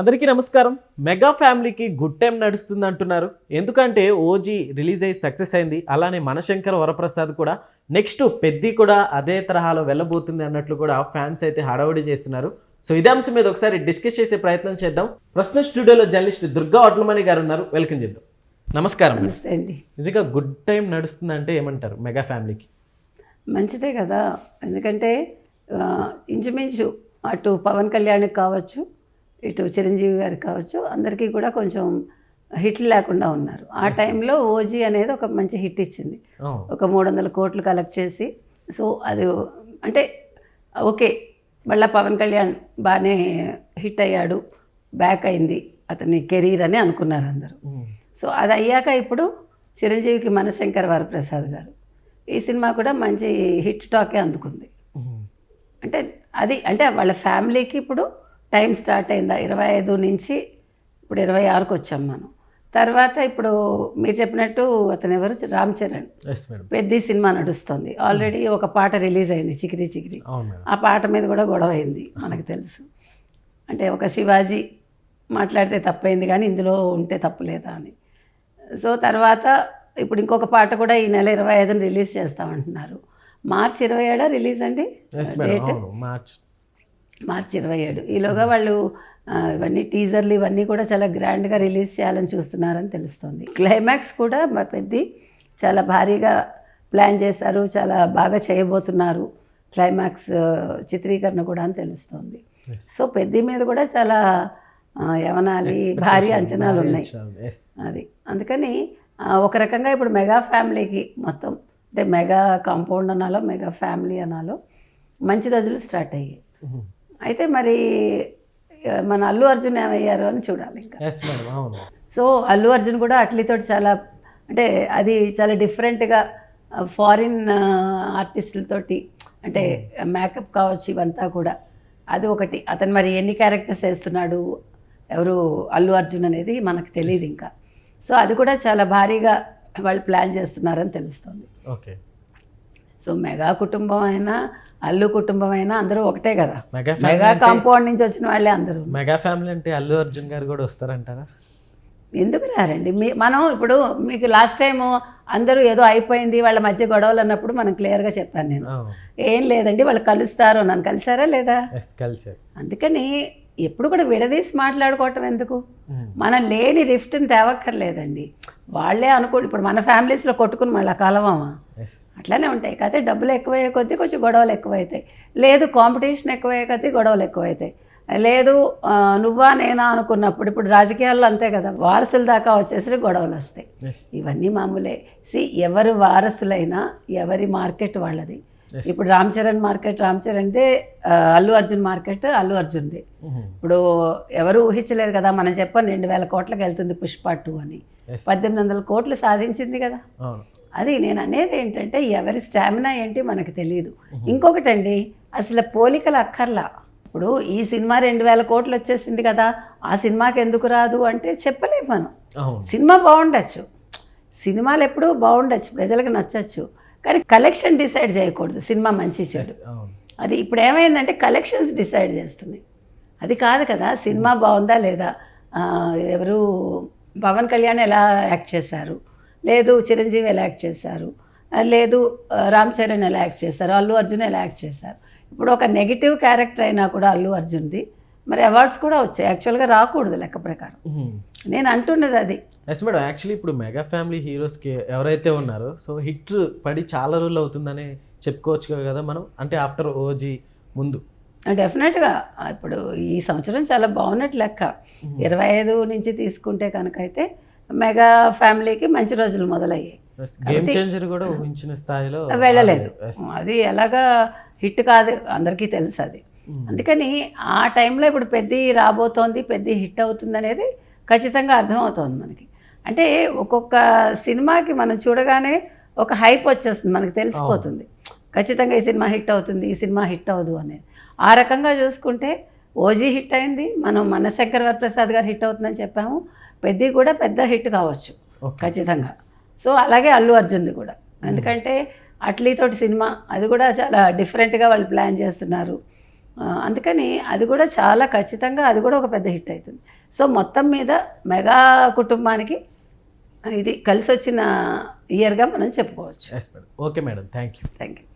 అందరికీ నమస్కారం. మెగా ఫ్యామిలీకి గుడ్ టైం నడుస్తుంది అంటున్నారు. ఎందుకంటే ఓజీ రిలీజ్ అయ్యి సక్సెస్ అయింది. అలానే మనశంకర్ వరప్రసాద్ కూడా నెక్స్ట్ పెద్ది కూడా అదే తరహాలో వెళ్ళబోతుంది అన్నట్లు కూడా ఫ్యాన్స్ అయితే హడావుడి చేస్తున్నారు. సో ఇదే అంశం మీద ఒకసారి డిస్కస్ చేసే ప్రయత్నం చేద్దాం. ప్రస్తుతం స్టూడియోలో జర్నలిస్ట్ దుర్గా వడ్లమణి గారు ఉన్నారు. వెల్కమ్ చేద్దాం. నమస్కారం. నిజంగా గుడ్ టైం నడుస్తుంది అంటే ఏమంటారు మెగా ఫ్యామిలీకి? మంచిదే కదా, ఎందుకంటే ఇంచుమించు అటు పవన్ కళ్యాణ్కి కావచ్చు, ఇటు చిరంజీవి గారికి కావచ్చు, అందరికీ కూడా కొంచెం హిట్లు లేకుండా ఉన్నారు. ఆ టైంలో ఓజీ అనేది ఒక మంచి హిట్ ఇచ్చింది. ఒక 300 కోట్లు కలెక్ట్ చేసి, సో అది అంటే ఓకే, మళ్ళీ పవన్ కళ్యాణ్ బాగానే హిట్ అయ్యాడు, బ్యాక్ అయింది అతని కెరీర్ అని అనుకున్నారు అందరూ. సో అది అయ్యాక ఇప్పుడు చిరంజీవికి మనశంకర్ వరప్రసాద్ గారు ఈ సినిమా కూడా మంచి హిట్ టాకే అందుకుంది. అంటే అది అంటే వాళ్ళ ఫ్యామిలీకి ఇప్పుడు టైం స్టార్ట్ అయిందా 25 నుంచి ఇప్పుడు 26కి వచ్చాం మనం. తర్వాత ఇప్పుడు మీరు చెప్పినట్టు అతను ఎవరు, రామ్ చరణ్ పెద్ద సినిమా నడుస్తుంది. ఆల్రెడీ ఒక పాట రిలీజ్ అయింది, చికిరి చికిరి. ఆ పాట మీద కూడా గొడవ అయింది మనకు తెలుసు. అంటే ఒక శివాజీ మాట్లాడితే తప్పైంది కానీ ఇందులో ఉంటే తప్పులేదా అని. సో తర్వాత ఇప్పుడు ఇంకొక పాట కూడా ఈ నెల 25న రిలీజ్ చేస్తామంటున్నారు. మార్చి 27 రిలీజ్ అండి డేట్, మార్చి 27. ఈలోగా వాళ్ళు ఇవన్నీ టీజర్లు ఇవన్నీ కూడా చాలా గ్రాండ్గా రిలీజ్ చేయాలని చూస్తున్నారని తెలుస్తుంది. క్లైమాక్స్ కూడా మా పెద్ద చాలా భారీగా ప్లాన్ చేశారు, చాలా బాగా చేయబోతున్నారు క్లైమాక్స్ చిత్రీకరణ కూడా అని తెలుస్తుంది. సో పెద్ద మీద కూడా చాలా యవనాలి భారీ అంచనాలు ఉన్నాయి. అది అందుకని ఒక రకంగా ఇప్పుడు మెగా ఫ్యామిలీకి మొత్తం అంటే మెగా కాంపౌండ్ అనాలో మెగా ఫ్యామిలీ అనాలో మంచి రోజులు స్టార్ట్ అయ్యాయి. అయితే మరి మన అల్లు అర్జున్ ఏమయ్యారు అని చూడాలి ఇంకా. సో అల్లు అర్జున్ కూడా అట్లీతోటి చాలా అంటే అది చాలా డిఫరెంట్గా ఫారిన్ ఆర్టిస్టులతోటి అంటే మేకప్ కావచ్చు ఇవంతా కూడా అది ఒకటి. అతను మరి ఎన్ని క్యారెక్టర్స్ వేస్తున్నాడు ఎవరు అల్లు అర్జున్ అనేది మనకు తెలియదు ఇంకా. సో అది కూడా చాలా భారీగా వాళ్ళు ప్లాన్ చేస్తున్నారని తెలుస్తుంది. ఓకే. సో మెగా కుటుంబం అయినా అల్లు కుటుంబం అయినా అందరూ ఒకటే కదా, మెగా కాంపౌండ్ నుంచి వచ్చిన వాళ్ళే అందరూ. మెగా ఫ్యామిలీ అంటే అల్లు అర్జున్ గారు కూడా వస్తారంటారా? ఎందుకు రారండి? మనం ఇప్పుడు మీకు లాస్ట్ టైము అందరూ ఏదో అయిపోయింది వాళ్ళ మధ్య గొడవలు అన్నప్పుడు మనం క్లియర్గా చెప్పాను నేను, ఏం లేదండి వాళ్ళు కలుస్తారు. నన్ను కలిసారా లేదా? కలిసారు. అందుకని ఎప్పుడు కూడా విడదీసి మాట్లాడుకోవటం ఎందుకు? మనం లేని రిఫ్ట్ని తేవక్కర్లేదండి. వాళ్ళే అనుకోండి, ఇప్పుడు మన ఫ్యామిలీస్లో కొట్టుకుని మళ్ళీ కలవమా? అట్లానే ఉంటాయి. కాకపోతే డబ్బులు ఎక్కువయ్యే కొద్దీ కొంచెం గొడవలు ఎక్కువైతాయి, లేదు కాంపిటీషన్ ఎక్కువయ్యే కొద్దీ గొడవలు ఎక్కువైతాయి, లేదు నువ్వా నేనా అనుకున్నప్పుడు. ఇప్పుడు రాజకీయాల్లో అంతే కదా, వారసుల దాకా వచ్చేసరికి గొడవలు వస్తాయి. ఇవన్నీ మామూలే. ఎవరు వారసులైనా ఎవరి మార్కెట్ వాళ్ళది. ఇప్పుడు రామ్ చరణ్ మార్కెట్ రామ్ చరణ్దే, అల్లు అర్జున్ మార్కెట్ అల్లు అర్జున్దే. ఇప్పుడు ఎవరు ఊహించలేదు కదా, మనం చెప్పాను 2000 కోట్లకు వెళ్తుంది పుష్ప 2 అని. 1800 కోట్లు సాధించింది కదా. అది నేను అనేది ఏంటంటే ఎవరి స్టామినా ఏంటి మనకు తెలియదు. ఇంకొకటండి, అసలు పోలికలు అక్కర్లా. ఇప్పుడు ఈ సినిమా 2000 కోట్లు వచ్చేసింది కదా, ఆ సినిమాకి ఎందుకు రాదు అంటే చెప్పలేము మనం. సినిమా బాగుండొచ్చు, సినిమాలు ఎప్పుడూ బాగుండొచ్చు, ప్రజలకు నచ్చచ్చు, కానీ కలెక్షన్ డిసైడ్ చేయకూడదు సినిమా మంచి చెడు. అది ఇప్పుడు ఏమైందంటే కలెక్షన్స్ డిసైడ్ చేస్తున్నాయి, అది కాదు కదా. సినిమా బాగుందా లేదా, ఎవరు పవన్ కళ్యాణ్ ఎలా యాక్ట్ చేశారు, లేదు చిరంజీవి ఎలా యాక్ట్ చేశారు, లేదు రామ్ చరణ్ ఎలా యాక్ట్ చేశారు, అల్లు అర్జున్ ఎలా యాక్ట్ చేశారు. ఇప్పుడు ఒక నెగిటివ్ క్యారెక్టర్ అయినా కూడా అల్లు అర్జున్ది మరి అవార్డ్స్ కూడా వచ్చాయి. యాక్చువల్గా రాకూడదు లెక్క ప్రకారం, నేను అంటున్నది అది. ఎస్ మేడం, యాక్చువల్లీ ఇప్పుడు మెగా ఫ్యామిలీ హీరోస్కి ఎవరైతే ఉన్నారో సో హిట్ పడి చాలా రోజులు అవుతుందని చెప్పుకోవచ్చు కదా మనం, అంటే ఆఫ్టర్ ఓజీ ముందు. డెఫినెట్గా ఇప్పుడు ఈ సంవత్సరం చాలా బాగున్నట్టు లెక్క. 25 నుంచి తీసుకుంటే కనుక అయితే మెగా ఫ్యామిలీకి మంచి రోజులు మొదలయ్యాయి. గేమ్ చేంజర్ కూడా ఊహించిన స్థాయిలో వెళ్ళలేదు. అది ఎలాగా హిట్ కాదు అందరికీ తెలుసు అది. అందుకని ఆ టైంలో ఇప్పుడు పెద్ద రాబోతోంది, పెద్ద హిట్ అవుతుంది అనేది ఖచ్చితంగా అర్థమవుతోంది మనకి. అంటే ఒక్కొక్క సినిమాకి మనం చూడగానే ఒక హైప్ వచ్చేస్తుంది, మనకు తెలిసిపోతుంది ఖచ్చితంగా ఈ సినిమా హిట్ అవుతుంది, ఈ సినిమా హిట్ అవ్వదు అనేది. ఆ రకంగా చూసుకుంటే ఓజీ హిట్ అయింది, మనం మనశంకర్ వరప్రసాద్ గారు హిట్ అవుతుందని చెప్పాము, పెద్ద కూడా పెద్ద హిట్ కావచ్చు ఖచ్చితంగా. సో అలాగే అల్లు అర్జున్ది కూడా, ఎందుకంటే అట్లీతోటి సినిమా అది కూడా చాలా డిఫరెంట్గా వాళ్ళు ప్లాన్ చేస్తున్నారు. అందుకని అది కూడా చాలా ఖచ్చితంగా అది కూడా ఒక పెద్ద హిట్ అవుతుంది. సో మొత్తం మీద మెగా కుటుంబానికి ఇది కలిసి వచ్చిన ఇయర్గా మనం చెప్పుకోవచ్చు. Yes madam. Okay madam, thank you. Thank you.